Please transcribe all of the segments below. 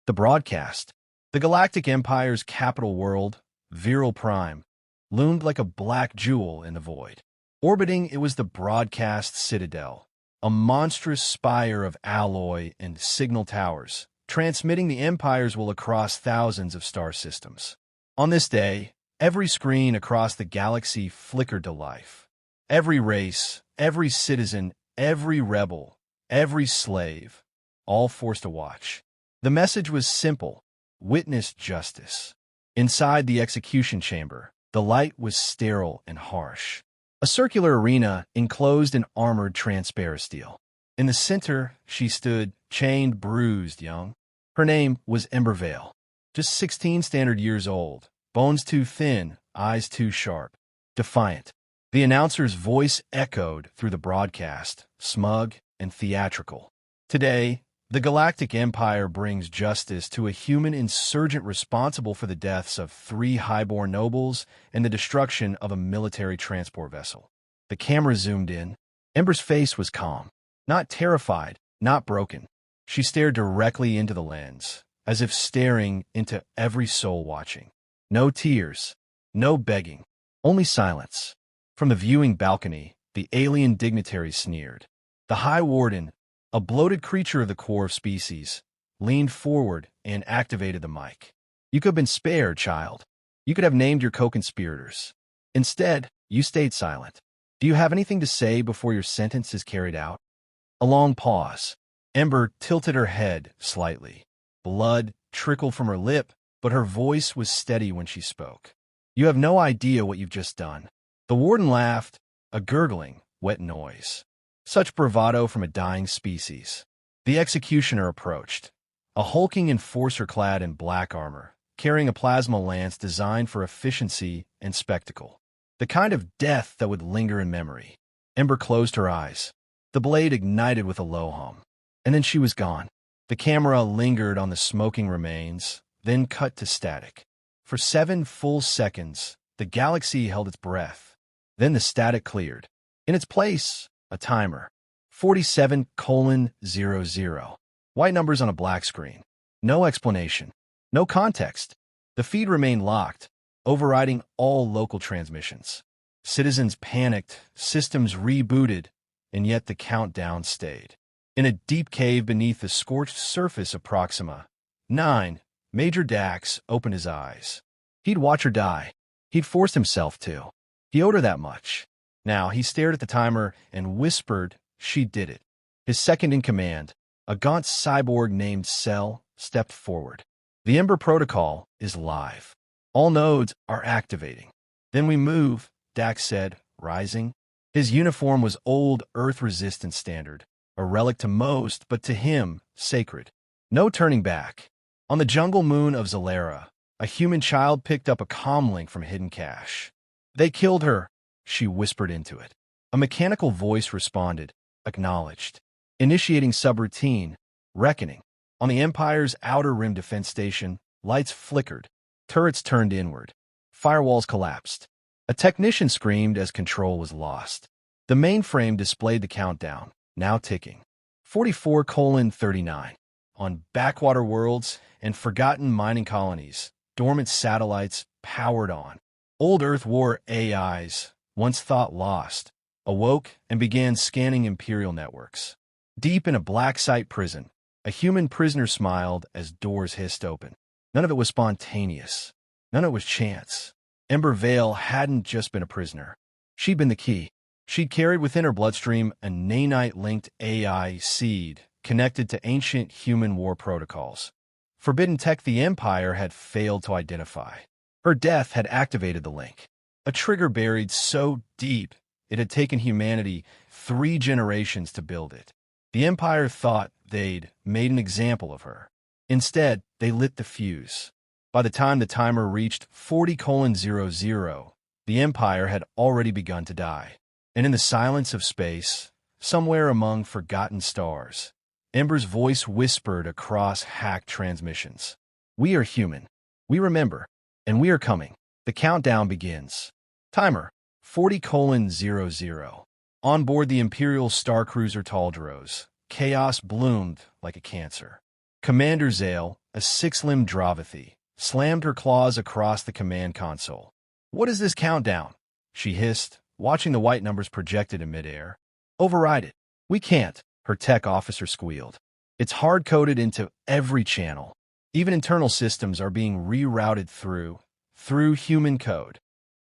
The broadcast. The Galactic Empire's capital world, Viral Prime, loomed like a black jewel in the void. Orbiting it was the broadcast citadel, a monstrous spire of alloy and signal towers, transmitting the Empire's will across thousands of star systems. On this day, every screen across the galaxy flickered to life. Every race, every citizen, every rebel, every slave, all forced to watch. The message was simple: witness justice. Inside the execution chamber, the light was sterile and harsh. A circular arena enclosed in armored transparent steel. In the center, she stood, chained, bruised, young. Her name was Ember Vale. Just 16 standard years old, bones too thin, eyes too sharp. Defiant. The announcer's voice echoed through the broadcast, smug and theatrical. Today, the Galactic Empire brings justice to a human insurgent responsible for the deaths of 3 highborn nobles and the destruction of a military transport vessel. The camera zoomed in. Ember's face was calm. Not terrified, not broken. She stared directly into the lens, as if staring into every soul watching. No tears, no begging, only silence. From the viewing balcony, the alien dignitary sneered. The High Warden, a bloated creature of the core species, leaned forward and activated the mic. You could have been spared, child. You could have named your co-conspirators. Instead, you stayed silent. Do you have anything to say before your sentence is carried out? A long pause. Ember tilted her head slightly. Blood trickled from her lip, but her voice was steady when she spoke. You have no idea what you've just done. The warden laughed, a gurgling, wet noise. Such bravado from a dying species. The executioner approached, a hulking enforcer clad in black armor, carrying a plasma lance designed for efficiency and spectacle. The kind of death that would linger in memory. Ember closed her eyes. The blade ignited with a low hum, and then she was gone. The camera lingered on the smoking remains, then cut to static. For 7 full seconds, the galaxy held its breath. Then the static cleared. In its place, a timer. 47:00. White numbers on a black screen. No explanation. No context. The feed remained locked, overriding all local transmissions. Citizens panicked, systems rebooted, and yet the countdown stayed. In a deep cave beneath the scorched surface of Proxima 9, Major Dax opened his eyes. He'd watch her die. He'd forced himself to. He owed her that much. Now he stared at the timer and whispered she did it. His second in command, a gaunt cyborg named Cell, stepped forward. The Ember Protocol is live. All nodes are activating. Then we move, Dax said, rising. His uniform was old Earth-resistant standard, a relic to most, but to him, sacred. No turning back. On the jungle moon of Zalera, a human child picked up a comlink from hidden cache. They killed her, she whispered into it. A mechanical voice responded, acknowledged. Initiating subroutine, reckoning. On the Empire's outer rim defense station, lights flickered. Turrets turned inward. Firewalls collapsed. A technician screamed as control was lost. The mainframe displayed the countdown, now ticking. 44:39. On backwater worlds and forgotten mining colonies, dormant satellites powered on. Old Earth war AIs, once thought lost, awoke and began scanning Imperial networks. Deep in a black site prison, a human prisoner smiled as doors hissed open. None of it was spontaneous. None of it was chance. Ember Vale hadn't just been a prisoner. She'd been the key. She'd carried within her bloodstream a nanite-linked AI seed connected to ancient human war protocols. Forbidden tech the Empire had failed to identify. Her death had activated the link. A trigger buried so deep it had taken humanity 3 generations to build it. The Empire thought they'd made an example of her. Instead, they lit the fuse. By the time the timer reached 40:00, the Empire had already begun to die. And in the silence of space, somewhere among forgotten stars, Ember's voice whispered across hacked transmissions. We are human. We remember. And we are coming. The countdown begins. Timer, 40:00. On board the Imperial Star Cruiser Talderos, chaos bloomed like a cancer. Commander Zale, a six-limbed Dravathi, slammed her claws across the command console. "What is this countdown?" she hissed, watching the white numbers projected in midair. "Override it." "We can't," her tech officer squealed. "It's hard-coded into every channel. Even internal systems are being rerouted through human code."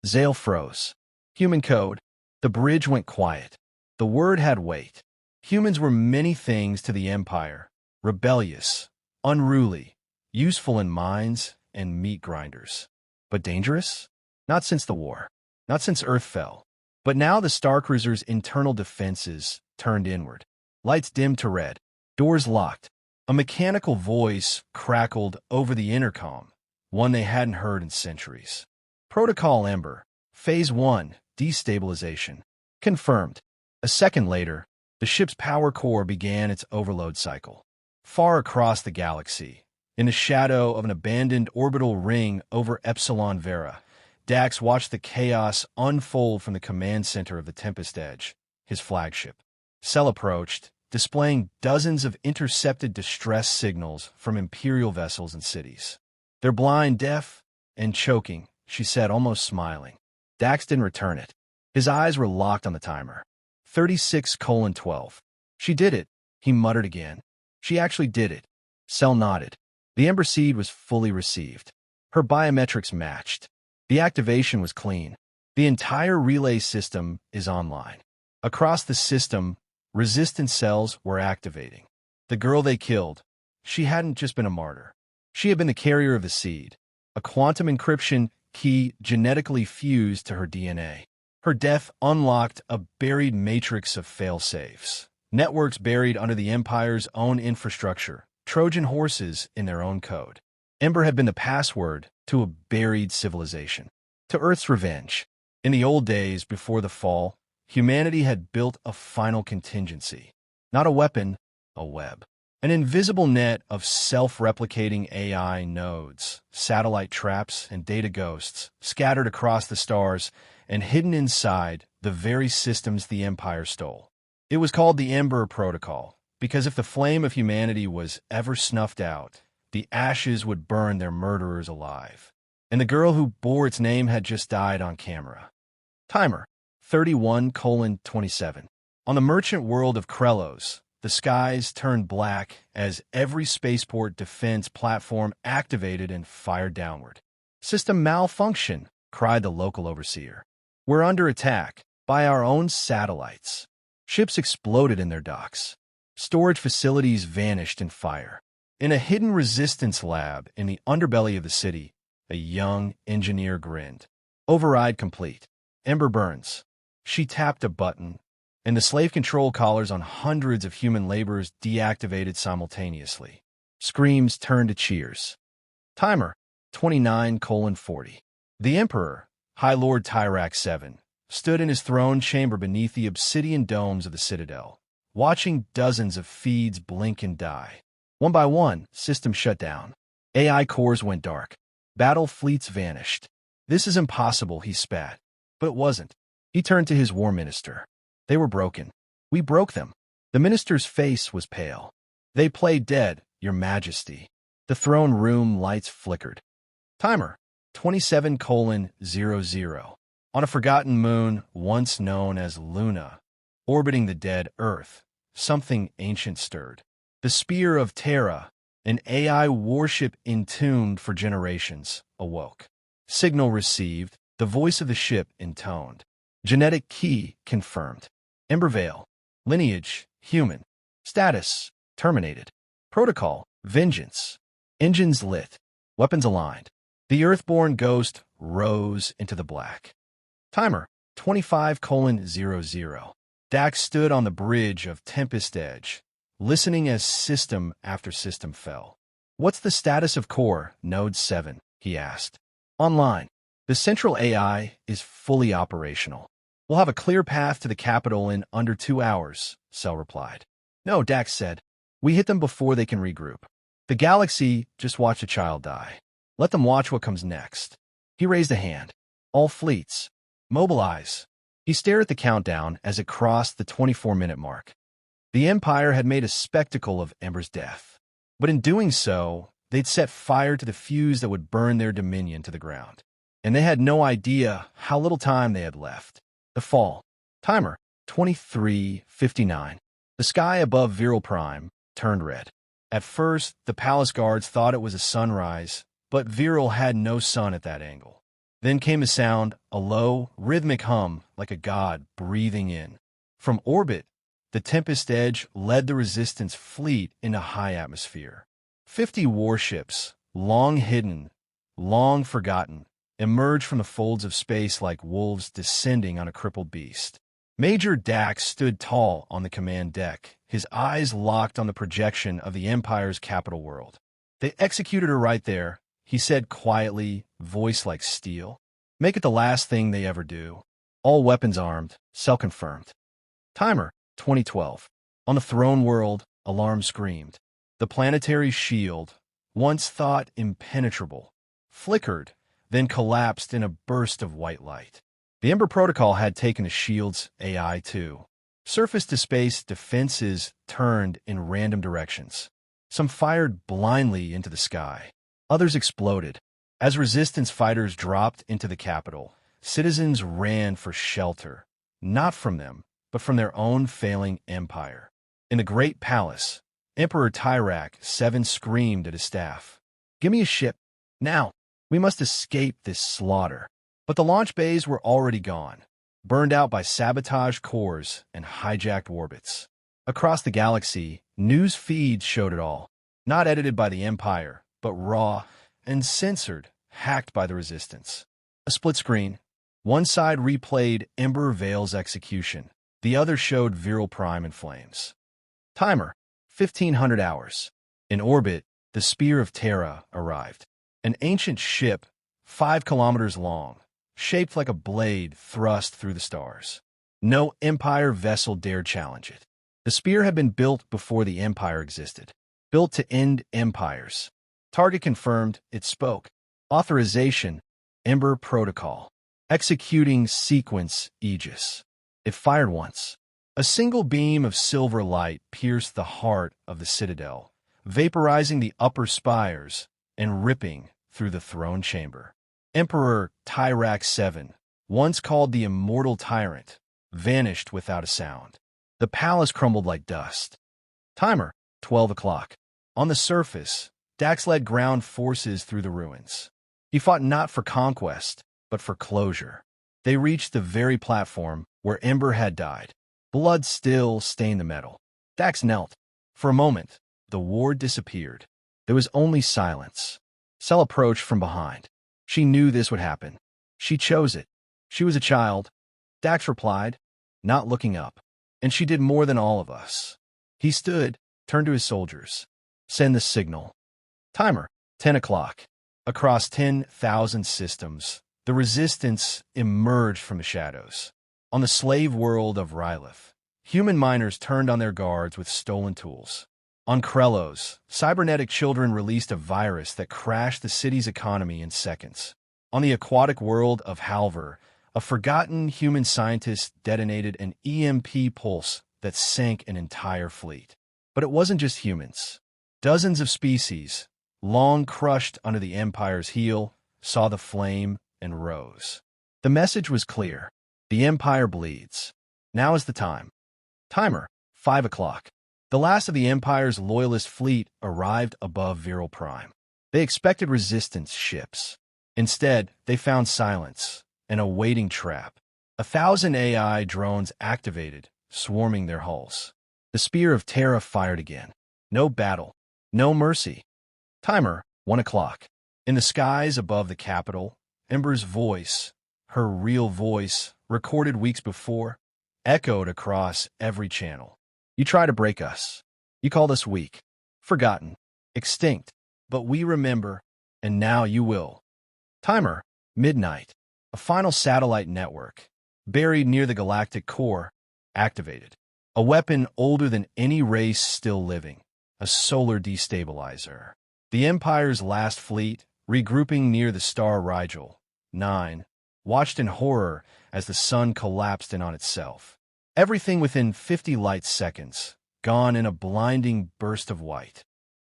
Zale froze. Human code. The bridge went quiet. The word had weight. Humans were many things to the Empire: rebellious, unruly, useful in mines and meat grinders. But dangerous? Not since the war. Not since Earth fell. But now the Starcruiser's internal defenses turned inward. Lights dimmed to red. Doors locked. A mechanical voice crackled over the intercom, one they hadn't heard in centuries. "Protocol Ember. Phase 1, destabilization. Confirmed." A second later, the ship's power core began its overload cycle. Far across the galaxy, in the shadow of an abandoned orbital ring over Epsilon Vera, Dax watched the chaos unfold from the command center of the Tempest Edge, his flagship. Cell approached, displaying dozens of intercepted distress signals from Imperial vessels and cities. "They're blind, deaf, and choking," she said, almost smiling. Dax didn't return it. His eyes were locked on the timer. 36:12. "She did it," he muttered again. "She actually did it." Cell nodded. The Ember seed was fully received. Her biometrics matched. The activation was clean. The entire relay system is online. Across the system, resistance cells were activating. The girl they killed, she hadn't just been a martyr. She had been the carrier of the seed, a quantum encryption key genetically fused to her DNA. Her death unlocked a buried matrix of fail-safes, networks buried under the Empire's own infrastructure, Trojan horses in their own code. Ember had been the password to a buried civilization, to Earth's revenge. In the old days before the fall, humanity had built a final contingency. Not a weapon, a web. An invisible net of self-replicating AI nodes, satellite traps, and data ghosts scattered across the stars and hidden inside the very systems the Empire stole. It was called the Ember Protocol, because if the flame of humanity was ever snuffed out, the ashes would burn their murderers alive. And the girl who bore its name had just died on camera. Timer: 31:27. On the merchant world of Krelos, the skies turned black as every spaceport defense platform activated and fired downward. "System malfunction," cried the local overseer. "We're under attack by our own satellites." Ships exploded in their docks. Storage facilities vanished in fire. In a hidden resistance lab in the underbelly of the city, a young engineer grinned. "Override complete. Ember burns." She tapped a button, and the slave control collars on hundreds of human laborers deactivated simultaneously. Screams turned to cheers. Timer: 29:40. The Emperor, High Lord Tyrak VII, stood in his throne chamber beneath the obsidian domes of the Citadel, watching dozens of feeds blink and die. One by one, systems shut down. AI cores went dark. Battle fleets vanished. "This is impossible," he spat. But it wasn't. He turned to his war minister. "They were broken. We broke them." The minister's face was pale. "They play dead, Your Majesty." The throne room lights flickered. Timer: 27:00. On a forgotten moon, once known as Luna, orbiting the dead Earth, something ancient stirred. The Spear of Terra, an AI warship entombed for generations, awoke. Signal received, the voice of the ship intoned. Genetic key confirmed. Ember Vale. Lineage, human. Status, terminated. Protocol, vengeance. Engines lit. Weapons aligned. The Earthborn ghost rose into the black. Timer: 25:00. Dax stood on the bridge of Tempest Edge, listening as system after system fell. "What's the status of Core Node 7? He asked. "Online. The central AI is fully operational. We'll have a clear path to the capital in under 2 hours, Cell replied. "No," Dax said. "We hit them before they can regroup. The galaxy just watched a child die. Let them watch what comes next." He raised a hand. "All fleets, mobilize." He stared at the countdown as it crossed the 24-minute mark. The Empire had made a spectacle of Ember's death. But in doing so, They'd set fire to the fuse that would burn their dominion to the ground. And they had no idea how little time they had left. The fall. Timer, 23:59. The sky above Viral Prime turned red. At first, the palace guards thought it was a sunrise, but Viral had no sun at that angle. Then came a sound, a low, rhythmic hum, like a god breathing in. From orbit, the Tempest Edge led the Resistance fleet into high atmosphere. 50 warships, long hidden, long forgotten, emerged from the folds of space like wolves descending on a crippled beast. Major Dax stood tall on the command deck, his eyes locked on the projection of the Empire's capital world. "They executed her right there," he said quietly, voice like steel. "Make it the last thing they ever do. All weapons armed, cell-confirmed." Timer, 2012. On the throne world, alarm screamed. The planetary shield, once thought impenetrable, flickered, then collapsed in a burst of white light. The Ember Protocol had taken the shield's AI too. Surface-to-space defenses turned in random directions. Some fired blindly into the sky. Others exploded. As Resistance fighters dropped into the capital, citizens ran for shelter, not from them, but from their own failing empire. In the Great Palace, Emperor Tyrak VII screamed at his staff, "Give me a ship, now! We must escape this slaughter." But the launch bays were already gone, burned out by sabotage cores and hijacked orbits. Across the galaxy, news feeds showed it all, not edited by the Empire, but raw and censored, hacked by the Resistance. A split screen. One side replayed Ember Vale's execution. The other showed Viral Prime in flames. Timer, 1500 hours. In orbit, the Spear of Terra arrived. An ancient ship, 5 kilometers long, shaped like a blade thrust through the stars. No Empire vessel dared challenge it. The spear had been built before the Empire existed, built to end empires. Target confirmed, it spoke. Authorization, Ember Protocol. Executing sequence, Aegis. It fired once. A single beam of silver light pierced the heart of the citadel, vaporizing the upper spires and ripping through the throne chamber. Emperor Tyrak VII, once called the Immortal Tyrant, vanished without a sound. The palace crumbled like dust. Timer, 12 o'clock. On the surface, Dax led ground forces through the ruins. He fought not for conquest, but for closure. They reached the very platform where Ember had died. Blood still stained the metal. Dax knelt. For a moment, the war disappeared. There was only silence. Cell approached from behind. She knew this would happen. She chose it. She was a child. Dax replied, not looking up. And she did more than all of us. He stood, turned to his soldiers. Send the signal. Timer, 10 o'clock. Across 10,000 systems, the Resistance emerged from the shadows. On the slave world of Rylith, human miners turned on their guards with stolen tools. On Krelos, cybernetic children released a virus that crashed the city's economy in seconds. On the aquatic world of Halver, a forgotten human scientist detonated an EMP pulse that sank an entire fleet. But it wasn't just humans. Dozens of species, long crushed under the Empire's heel, saw the flame and rose. The message was clear. The Empire bleeds. Now is the time. Timer, 5 o'clock. The last of the Empire's loyalist fleet arrived above Viral Prime. They expected Resistance ships. Instead, they found silence, an awaiting trap. 1,000 AI drones activated, swarming their hulls. The Spear of Terra fired again. No battle. No mercy. Timer, 1 o'clock. In the skies above the capital, Ember's voice, her real voice, recorded weeks before, echoed across every channel. You try to break us. You called us weak, forgotten, extinct. But we remember, and now you will. Timer, midnight. A final satellite network, buried near the galactic core, activated. A weapon older than any race still living. A solar destabilizer. The Empire's last fleet, regrouping near the star Rigel, 9, watched in horror as the sun collapsed in on itself. Everything within 50 light seconds, gone in a blinding burst of white.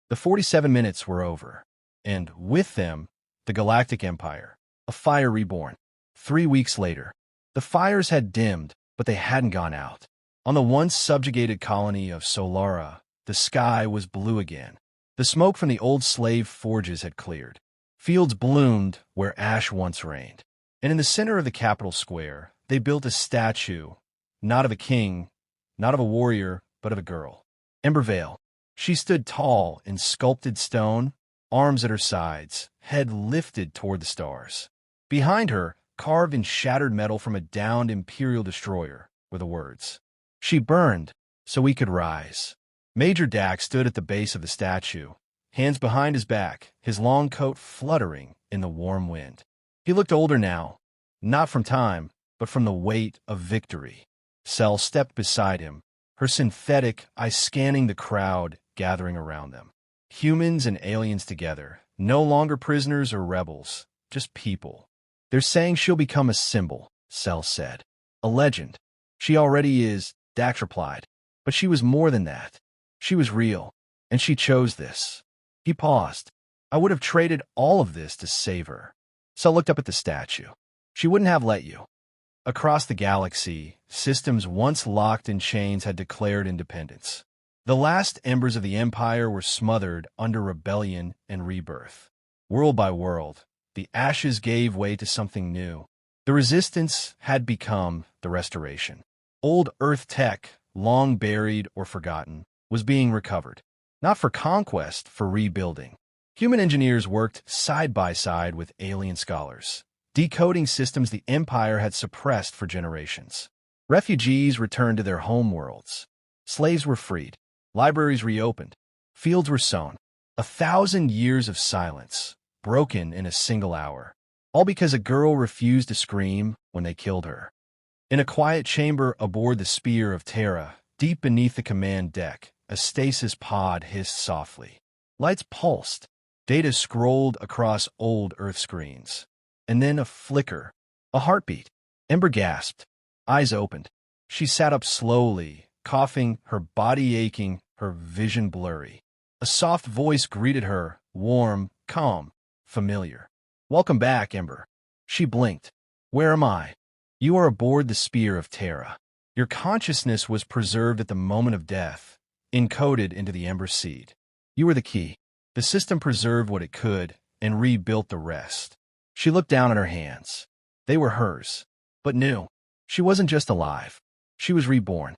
The 47 minutes were over. and with them, the Galactic Empire, a fire reborn. 3 weeks later, the fires had dimmed, but they hadn't gone out. On the once subjugated colony of Solara, the sky was blue again. The smoke from the old slave forges had cleared. Fields bloomed where ash once reigned. And in the center of the capital square, they built a statue, not of a king, not of a warrior, but of a girl. Ember Vale. She stood tall in sculpted stone, arms at her sides, head lifted toward the stars. Behind her, carved in shattered metal from a downed Imperial destroyer, were the words, "She burned, so we could rise." Major Dax stood at the base of the statue, hands behind his back, his long coat fluttering in the warm wind. He looked older now, not from time, but from the weight of victory. Cell stepped beside him, her synthetic eyes scanning the crowd gathering around them. Humans and aliens together, no longer prisoners or rebels, just people. "They're saying she'll become a symbol," Cell said. "A legend." "She already is," Dax replied. "But she was more than that. She was real, and she chose this." He paused. "I would have traded all of this to save her." Cell looked up at the statue. "She wouldn't have let you." Across the galaxy, systems once locked in chains had declared independence. The last embers of the Empire were smothered under rebellion and rebirth. World by world, the ashes gave way to something new. The resistance had become the restoration. Old Earth tech, long buried or forgotten, was being recovered. Not for conquest, for rebuilding. Human engineers worked side by side with alien scholars, decoding systems the Empire had suppressed for generations. Refugees returned to their home worlds. Slaves were freed. Libraries reopened. Fields were sown. 1,000 years of silence, broken in a single hour. All because a girl refused to scream when they killed her. In a quiet chamber aboard the Spear of Terra, deep beneath the command deck, a stasis pod hissed softly. Lights pulsed. Data scrolled across old Earth screens. And then a flicker. A heartbeat. Ember gasped. Eyes opened. She sat up slowly, coughing, her body aching, her vision blurry. A soft voice greeted her, warm, calm, familiar. "Welcome back, Ember." She blinked. "Where am I?" "You are aboard the Spear of Terra. Your consciousness was preserved at the moment of death, encoded into the Ember seed. You were the key. The system preserved what it could and rebuilt the rest." She looked down at her hands. They were hers, but new. She wasn't just alive. She was reborn.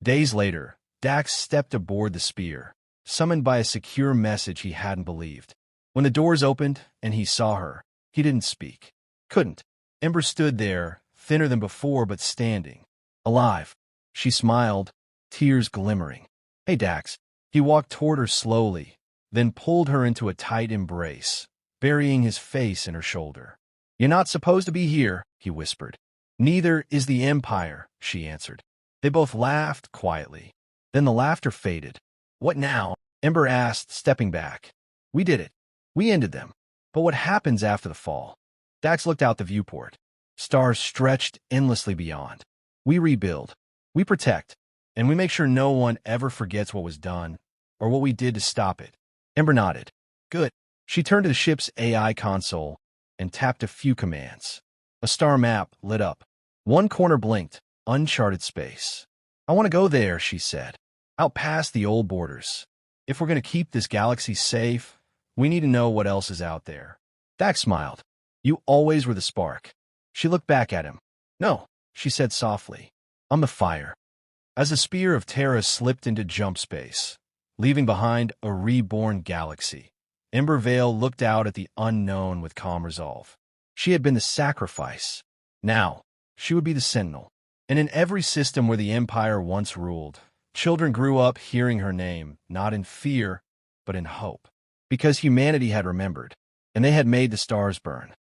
Days later, Dax stepped aboard the Spear, summoned by a secure message he hadn't believed. When the doors opened and he saw her, he didn't speak. Couldn't. Ember stood there, thinner than before but standing. Alive. She smiled, tears glimmering. "Hey, Dax." He walked toward her slowly, then pulled her into a tight embrace, burying his face in her shoulder. "You're not supposed to be here," he whispered. "Neither is the Empire," she answered. They both laughed quietly. Then the laughter faded. "What now?" Ember asked, stepping back. "We did it. We ended them. But what happens after the fall?" Dax looked out the viewport. Stars stretched endlessly beyond. "We rebuild. We protect. And we make sure no one ever forgets what was done, or what we did to stop it." Ember nodded. "Good." She turned to the ship's AI console and tapped a few commands. A star map lit up. One corner blinked. Uncharted space. "I want to go there," she said. "Out past the old borders. If we're going to keep this galaxy safe, we need to know what else is out there." Dax smiled. "You always were the spark." She looked back at him. "No," she said softly. "I'm the fire." As the Spear of Terra slipped into jump space, leaving behind a reborn galaxy, Ember Vale looked out at the unknown with calm resolve. She had been the sacrifice. Now, she would be the sentinel. And in every system where the Empire once ruled, children grew up hearing her name, not in fear, but in hope. Because humanity had remembered, and they had made the stars burn.